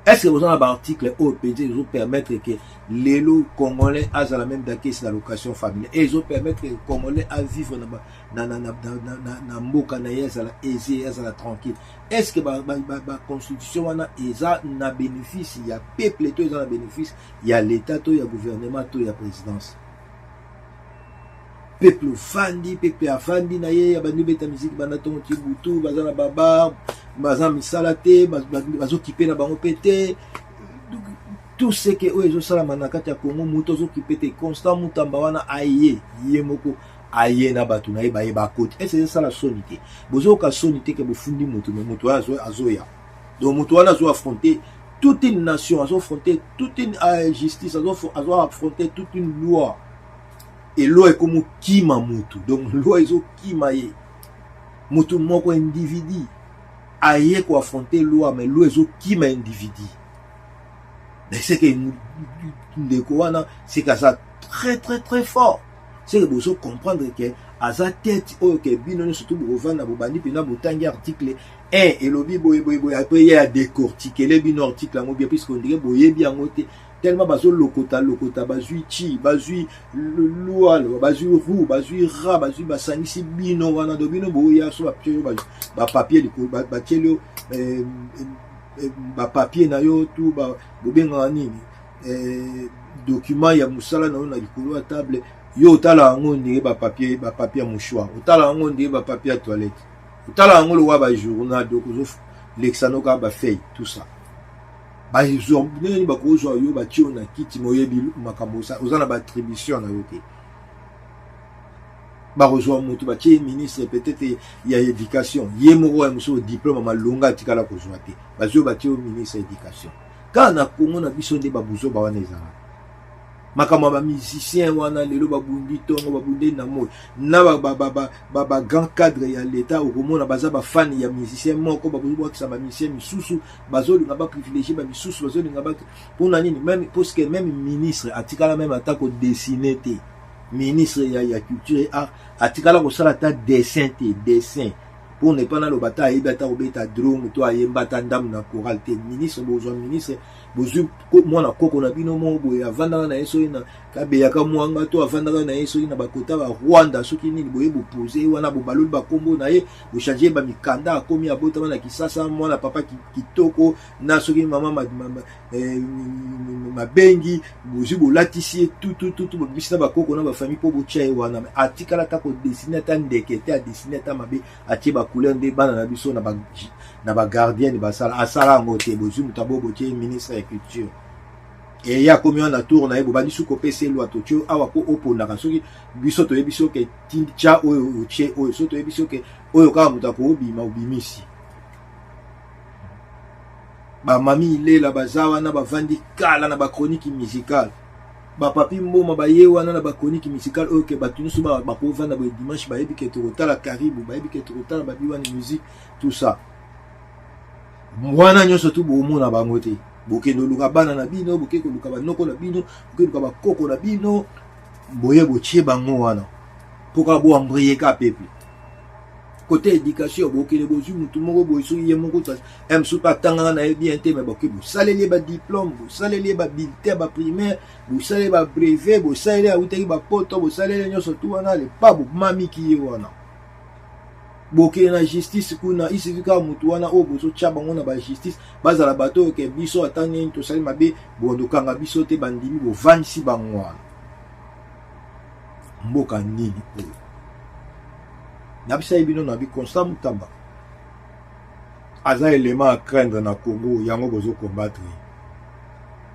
Est-ce que vous avez un article au PD ils permettre que les lots congolais aient la même caisse d'allocation familiale et ils permettre que les congolais à vivre dans mboka na yezala aisé yezala tranquille. Est-ce que la constitution wana eza na bénéfice il y a peuple to eza na bénéfice il y a l'état to il y a gouvernement to il y a présidence. Peuple fandi peuple afandi na ye ba nubeta musique bana to tibutu bazana baba baza misalate bazo kipe na bango pété tout ce que oyo sala manakati ya Congo muto zo kipete constant mutamba wana aye yemoko aye na batu na ye ba koti et c'est ça la sonité bozo ka sonité que bofundi muto mais muto azoya donc muto wana zo affronter toute une nation azo affronter toute une justice azo affronter toute une loi. Et loi est comme kima mutu. Donc loi est kima ye. Mutu moko individu. Aye ko affronter loi mais loi est kima individu. Mais c'est que c'est que ça très très très fort. C'est que vous comprendre que à sa tête oh que bino surtout pour vendre bobandi pena botangi article 1 et lobby boy après il y a décortiquer les bino article ngo bien puisqu'on dirait boye bien ngote tellement bazo lokota bazui chi bazui loi bazui roux bazui ra bazui basanisi bino wana do bino boya so ba papier ba tielo ba papier na yo tout ba bobenga nini document ya musala na likolo ya table yo tala ngo ndire ba papier mouchoir tala ngo ndire ba papier toilette tala ngo lo wa ba journal donc l'exano ka ba feuille tout ça ba zombne ba ko zo yo ba tio na kiti moyebi makamosa ozana ba attribution na yote ba rejoindre mutu ba tie ministre peut-être il y a éducation yemoro muso diplôme malonga tikala ko joate ba zo ba tie ministre éducation kana Congo na biso nde ba buzo ba wana ezala makambo ba musicien wana lelo babundi tongo babundi na moi na ba grand cadre ya l'état okomona baza ba fan ya musicien moko babundi kisa ba musicien misusu bazolinga ba privilégier ba misusu bazolinga ba pona nini même parce que même ministre atikala même atako dessiner te ministre ya culture et art atikala ko sala ta dessin pour ne pas le bata ibata obeta drum to ayemba tandam na choral te ministre bozo ministre bozu mwana koko na bino mo boya vanda na yeso ina kabe ya kamwanga to avanda na yeso ina bakota ba Rwanda soki nini boye bo poser wana bo balulu ba kombo na ye bo changer ba mikanda akomi abota na kisasa mwana papa kitoko na soki mama mabengi bozu bo latisie tout bo bisina ba koko na ba famille po bo tchae wana atikala ta ko dessiner ta ndekete a dessiner ta mabe atie ba couleur de bana na biso na ba gardien ba sala asala ngote bozu mutabo botie ministre ya culture et ya komi na tour na yebo bandi suko pese loi to tio awa ko oponda ka soki biso to yebiso ke tincha oyo che oyo so to yebiso ke oyo ka mutako obima obimisi ba mami lela bazawa na bavandi kala na ba chronique musicale ba papi mboma ba ye wana na ba chronique musicale oyo ke batunusu ba ko vanda ba dimanche ba yebi ke to tala karibu ba yebi ke to tala ba biwa ni musique tout ça mwana nyonso tu bo mona bango te boke no luka bana na bino boke ko luka banoko na bino boke luka bakoko na bino boye botie bango wana poka bo ambrier ka peuple côté éducation boke le bozu mutu moko boye so ye moko ta emsu pa tanga na bien te mais boke bo saleli ba diplôme bo saleli ba bulletin ba primaire bo saleli ba brevet bo saleli a uteki ba poto bo saleli nyonso tu wana le pa bo mami ki wana boke na justice kuna isifika mutu wana o bozo tchaba ngona ba justice bazala bato ke biso atani to sali mabe bondo kanga biso te bandimi bo vansi bangwana mboka nini oyo na bisa ibino na bi Constant Mutamba aza élément à craindre na Congo yango bozo combattre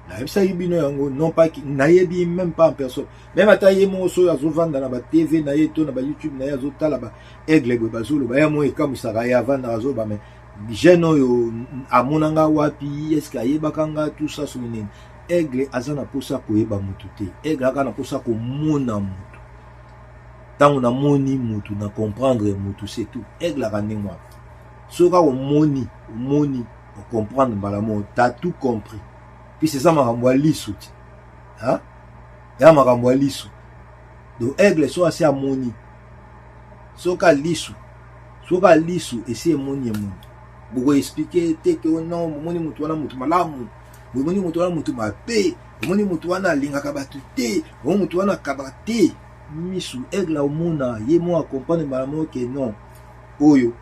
na bisa ibino yango non pas na yebi même pas en personne même ataye mo so azo vanda na ba TV na yeto na ba YouTube na yazo tala ba aigle bo bazolo ba ya mo ekamusaka ya vanda azo ba mais jeune oyo amonanga wapi est-ce que ayebakanga tout ça sur nini aigle azana posa koyeba mutu te aigle akana posa ko mona mutu tango na moni mutu na comprendre mutu c'est tout aigle akanengwa soka o moni o comprendre balamo t'as tout compris. Puis c'est ça makambo lisu ti hein ya makambo lisu do aigle so assez amoni soka lisu et c'est moni boko expliquer te que non moni mutu wana mutu malamu moni mutu wana mutu mabe moni mutu wana lingaka batu te mutu wana kabate misu aigle omona ye mo accompagner malamu que non oyo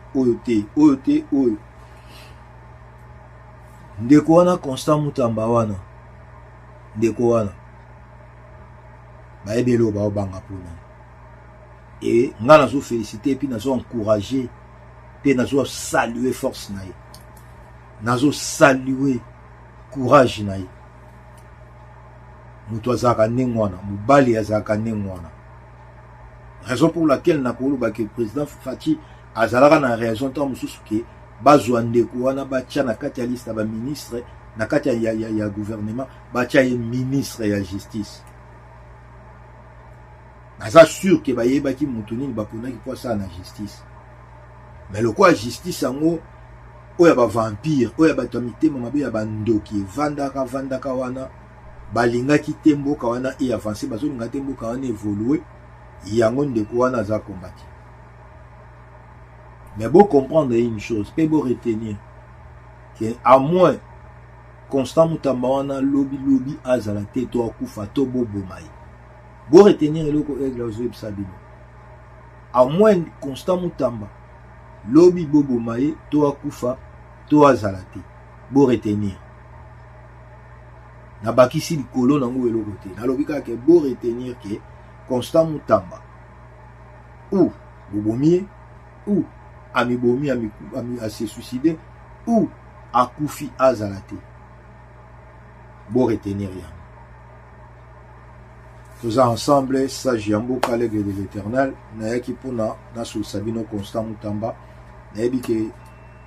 te ndeko wana Constant Mutamba wana ndeko wana baebelo ba obanga pona et nga nazo féliciter puis nazo encourager puis nazo saluer force na ye nazo saluer courage na ye mutu azaka ndengwana mubali azaka ndengwana raison pour laquelle nakoloba que président Fati azalaka na raison tant mususu ke bazwa ndeko wana batia na kati ya liste ba ministre na kati ya gouvernement batia ye ministre ya justice naza sûr ke bayeba ki mutu nini bapona ki posa na justice mais le quoi justice yango oya ba vampire oya bato mitema mabe ya bandoki vandaka wana balingaki te mboka wana e avancer bazolinga te mboka wana évoluer yango ndeko wana za combattre. Mais bon comprendre une chose, peut bon retenir que à moins Constant Mutamba wana lobby azala te to akufa to bobo mai. Bon retenir eloko aigle ozo sabino. À moins Constant Mutamba lobby bobo mai to akufa to azala te. Bon retenir. Na bakisi likolo nango eloko te. Na lobika ke bon retenir que Constant Mutamba ou bobomie ou amibomi ami a se suicider ou akufi azalate bon retenir rien tous ensemble sage yambo collègue de l'Éternel na yaki pona na sou sabino Constant Mutamba na yebi ke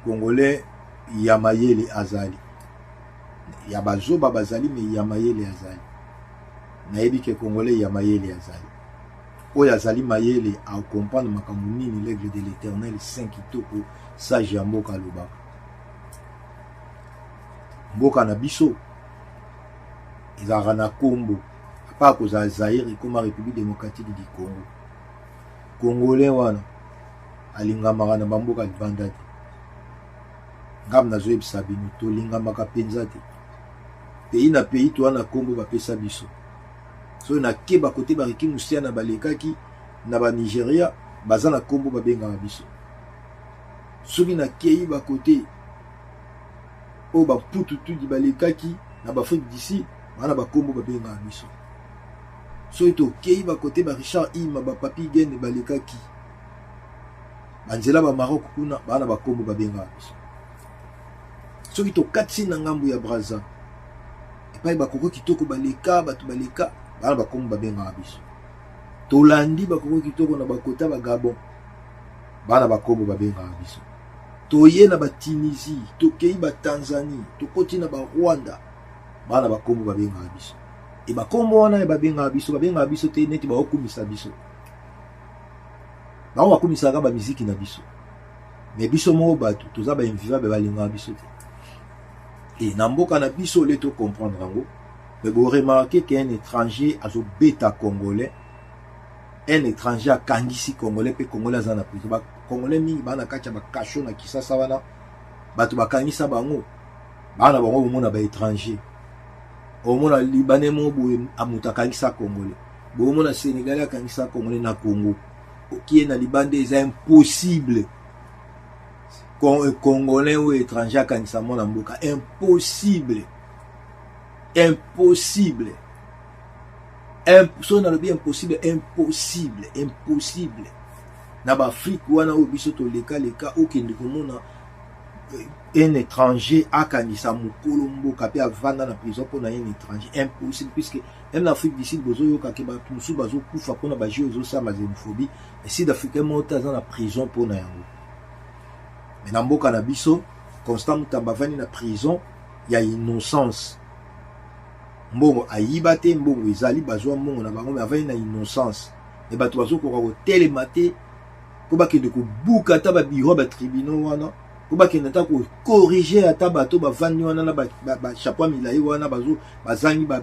congolais yamayele azali ya bazoba bazali mais yamayele azali nayebi ke Congolais ya mayele azali. Oyo azali mayele a comprendre makambo nini l'aigle de l'Éternel saint kitoko sage ya mboka lobaka. Mboka na biso ezalaka na kombo apa kozala Zaire ekoma République démocratique du Congo. Congolais wana alingamaka na bamboka libanda te. Ngam nazoyebisa bino tolingamaka mpenza te. Pays na pays to wana kombo bapesa biso. So na keba kote bariki musia na balekaki na ba Nigeria baza na kombo babengaka biso. Soki na kei ba kote o ba pututu di balekaki na ba Afrique d'ici bana ba kombo babengaka biso. So ito kei ba kote ba Richard Ima ba Papi Gene balekaki banzela ba Maroc kuna bana ba kombo babengaka biso. Soki to katsi na ngambu ya Brazza epai bakoko kitoko baleka batu baleka bana bakombo babengaka biso. Tolandi bakoko kitoko na bakota ba Gabon bana bakombo babengaka biso. Toye na ba Tunisie, tokei ba Tanzanie, tokoti na ba Rwanda bana bakombo babengaka biso. E bakombo wana babengaka biso te neti baokumisa biso. Ba bakumisa ba muziki na biso. Mais biso mo batu toza ba invivable balingaka biso te. Et na mboka na biso le to comprendre ngo. Mais vous remarquez qu'un étranger a zo bêta congolais. Un étranger a kangisi congolais pe congolais za na prison. Ba congolais mingi bana kacha ba kasho na Kisasa wana. Batu ba kangisa bango. Bana bango mona ba étranger. Au mona libanais mo bo amuta kangisa congolais. Bo mona sénégalais kangisa congolais na Congo. Qui est na libandais c'est impossible. Congolais ou étranger kangisa mona mboka impossible. Impossible. So na le bien impossible, impossible, impossible. Na ba Afrique wana o biso to leka okende komona un étranger akangisa mukolo mboka pe avanda na prison pour un étranger impossible puisque même l'Afrique d'ici bozo yoka ke ba musu bazo kufa pona ba jeu zo sa ma xénophobie et si d'Africain monta dans la prison pona yango. Mais na mboka na biso constant mutabavani na prison ya innocence. Mbongo ayiba te mbongo ezali bazwa mbongo na bango mais avani na innocence. Et bato bazo ko télématé ko bakende ko buka ta ba biro ba tribunal wana ko bakende ta ko corriger ata bato bavani wana na ba chapeau milai wana bazo bazangi ba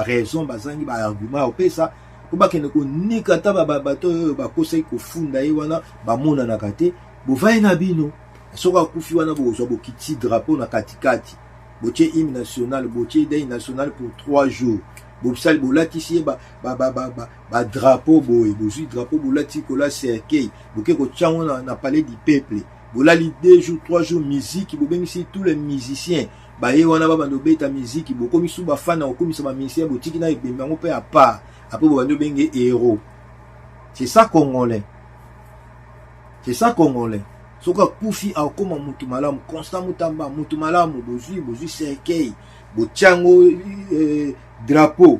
raison bazangi ba argument opesa ko bakende ko nika ta bato ba conseil ko funda ye wana ba mona na kate bovai na bino soka kufi wana bozwa bokiti drapeau na katikati botie hymne national botie day national pour 3 jours bobsal bolatisi ba drapeau boy bozui drapeau bolati kola cercueil boke ko tchango na palais du peuple bolali 2 jours 3 jours musique bobengisi tous les musiciens ba ye wana ba bando beta musique bokomi su ba fana okomisa ba musicien botiki na ebemba ngo pe à part après bando benge héros. C'est ça congolais. C'est ça congolais. Soka kufi a koma mutu malamu constant mutamba mutu malamu bozui cercueil bochango drapeau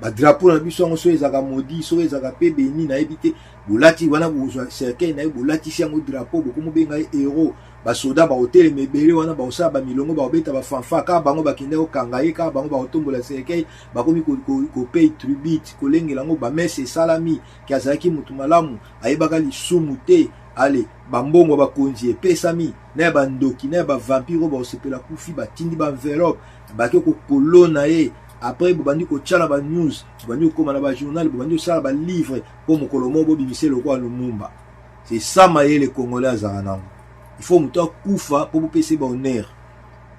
ba drapeau na biso ngo so ezaka modi so ezaka pe beni na ebité bolati wana bozwa cercueil na bolati siango drapeau bokomo benga héros ba soda ba hotel mebele wana ba osaba milongo ba obeta ba fanfa ka bango bakinde ko kangaye ka bango ba otombola cercueil bakomi ko pay tribute ko lengela ngo ba messe salami ki azaki mutu malamu ayebaka lisumu te. Allez, bambongo bakonzi epesami na ba ndoki na ba vampiro ba osepela kufi batindi ba enveloppe bake ko kolona ye après bobandi ko tchala ba news bobandi ko na ba journal bobandi ko sala ba livre pour mokolo mo bimise le roi Lumumba. C'est ça mayele congolais azana. Il faut muto kufa pour pese ba honneur.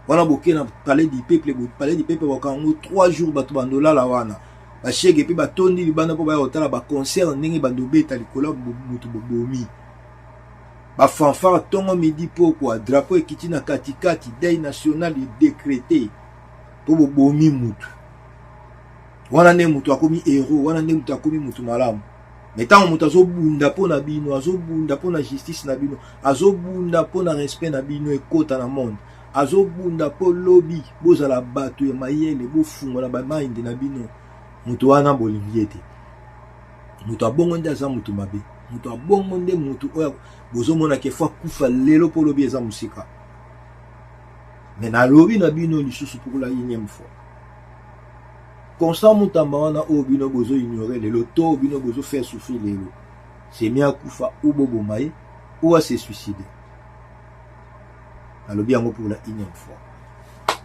Wana boke na palais du peuple wakango 3 jours batu bandola la wana. Ba chege pe ba tondi libanda po ba otala ba concert ndenge bando beta likola mutu bobomi. Ba fanfare tongo midi pourquoi drapeau ekiti na katikati day national décrété pour bobomi mutu. Wana ne mutu akomi héros, wana ne mutu akomi mutu malamu. Mais tant mutu azobunda pona bino, azobunda pona justice na bino, azobunda pona respect na bino ekota na monde. Azobunda po lobby bozala bato ya mayele bofungo na ba mind na bino. Mutu wana bolingi ete. Mutu abongo ndaza mutu mabe. Mutu abongo nde mutu oya bozomona ke fa kufa lelo po lobi eza musika. Mais na lobi na bino lisusu pour la énième fois. Constant Moutamba wana o bino bozo ignorer lelo to bino bozo faire souffrir lelo. C'est bien kufa ou bobo maï ou à se suicider. Alors bien pour la énième fois.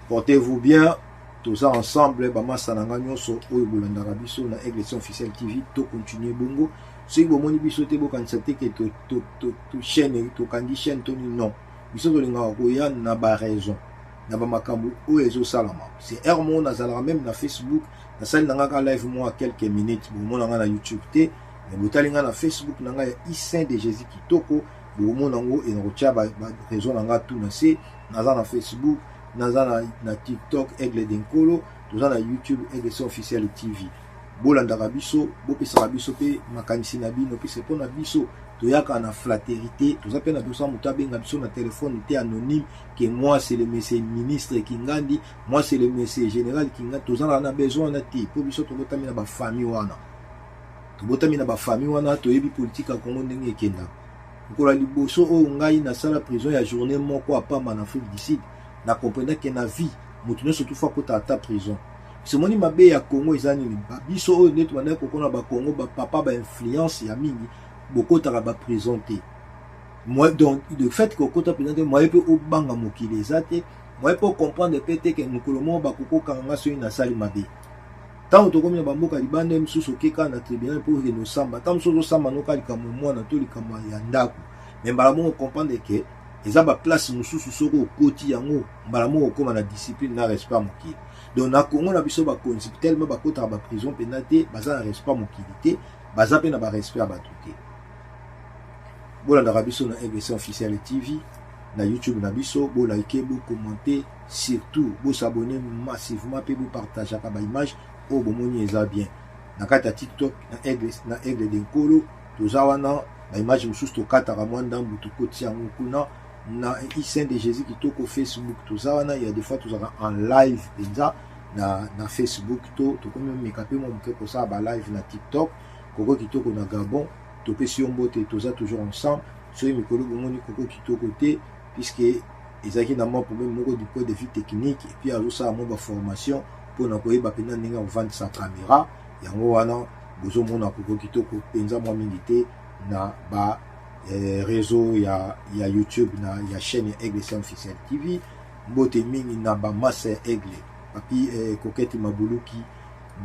Portez-vous bien. Tout ça ensemble, bama sananga nyonso oyo bolandaka biso na Église officielle TV to continuer bongo. Si vous moni biso te bokanisate ke to chaîne to kandi chaîne to non. Biso to linga koya na ba raison. Na ba makambo oyo ezo salama. C'est Hermon nazala même na Facebook, na sali nanga ka live moi quelques minutes, bo mona na YouTube te, mais botalinga na Facebook nanga ya Saint de Jésus Kitoko, bo mona ngo et rotia ba raison nanga tout na se, naza na Facebook. Naza na TikTok Aigle Denkolo, toza na YouTube Aigle officiel TV. Bolandaka biso, bopesaka biso pe makanisi na bino pe c'est pour na biso toyaka na fraternité, toza pe na biso muta benga biso na téléphone était anonyme que moi c'est le monsieur ministre Kingandi, moi c'est le monsieur général Kingandi, toza na besoin na ti pour biso tobotami na ba famille wana. Tobotami na ba famille wana toyebi politique a Congo ndenge ekenda. Nkola liboso o ngai na sala prison ya journée moko apamba na Afrique du Sud. Na comprendre que na vie mutu surtout fois ko ta prison ce moni mabe ya Congo ezani ni biso o net wana ko kona ba Congo ba papa ba influence ya mingi boko ta ba présenter moi donc le fait que ko ta présenter moi peut au banga mokili ezate moi peut comprendre peut-être que mukolomo ba koko kanga so ina sali mabe tant to komi na bamboka libanda msusu keka na tribunal pour que no samba tant msusu samba no kali kama mwana to likama ya ndako mais bala mo comprendre que eza ba place mususu soko koti yango mbala moko koma na discipline na respect mokili donc na Congo na biso ba konzi tellement ba kota ba prison penate baza na respect mokili te baza pe na ba respect ba tuté bolanda biso na Église officielle TV na YouTube na biso bo liker bo commenter surtout bo s'abonner massivement pe bo partager ka ba image o bo moni eza bien na kata TikTok na Aigle Denkolo toza wana ba image mususu to kata ka mwanda mbutu koti yango kuna na Saint de Jésus Kitoko Facebook tout ça wana il y a des fois tout ça en live déjà na Facebook to comme me capé mon quelque ça ba live na TikTok koko Kitoko na Gabon to pe si on bote tout ça toujours ensemble sur mikolo bomoni koko Kitoko te puisque ezaki na moi problème moko du point de vue technique et puis alors ça mo ba formation pour na koyeba pena ninga on vendre sa caméra yango wana bozo mona koko Kitoko penza moi milité na ba réseau ya YouTube na ya chaîne Aigle officiel TV mbote mingi na ba massa Aigle papi koketi mabuluki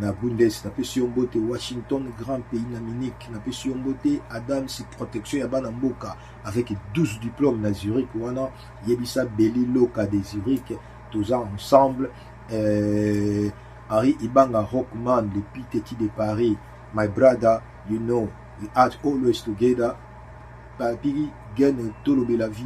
na Bundes na pesi mbote Washington grand pays na Munich na pesi mbote Adams protection ya bana mboka avec 12 diplômes na Zurich wana yebisa Beli Loka de Zurich tous ensemble Henri Ibanga Rockman le Piteti de Paris my brother you know we are always together Papi gagne tout le la vie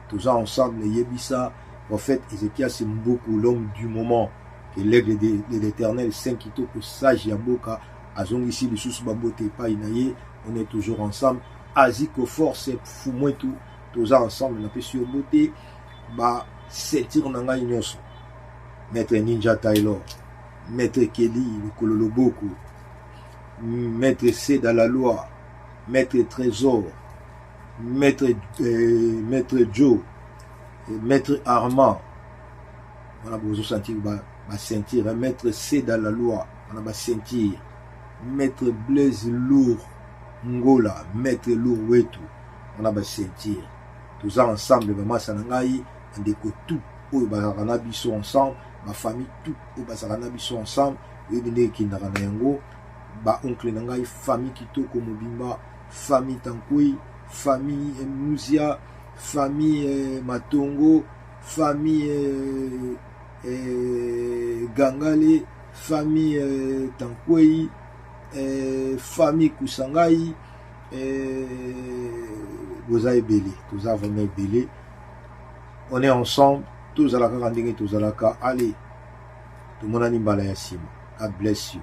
tous ensemble yebisa prophète Ézéchias c'est beaucoup l'homme du moment que l'aigle de l'Éternel 5 Kitoko sage Yaboka azong ici le sous babote pas inaye on est toujours ensemble Aziko force fou moi tout tous ensemble na pesi beauté ba sentir nanga nyonso maître Ninja Taylor maître Kelly le Kololo Boko maître C dans la loi maître Trésor maître Joe, maître Armand, on a besoin de sentir ma sentir, maître C dans la loi, on a besoin de sentir, maître Blaise Lourd, Ngola, maître Lourd Wetu, on a besoin de sentir. Tous ensemble, maman Sanangaï, on déco tout, où bazarana biso ensemble, ma famille tout, où bazarana biso ensemble, où il qui n'a rien go, ba oncle Nangaï, famille Kitoko Mobimba, famille Tankoui, famille Mouzia, famille Matongo, famille Gangale, famille Tankwei, famille Kusangai, vous avez belé, tous avons belé. On est ensemble, tous à la carandine, tous à la car. Allez, tout le monde a une balayassim. God bless you.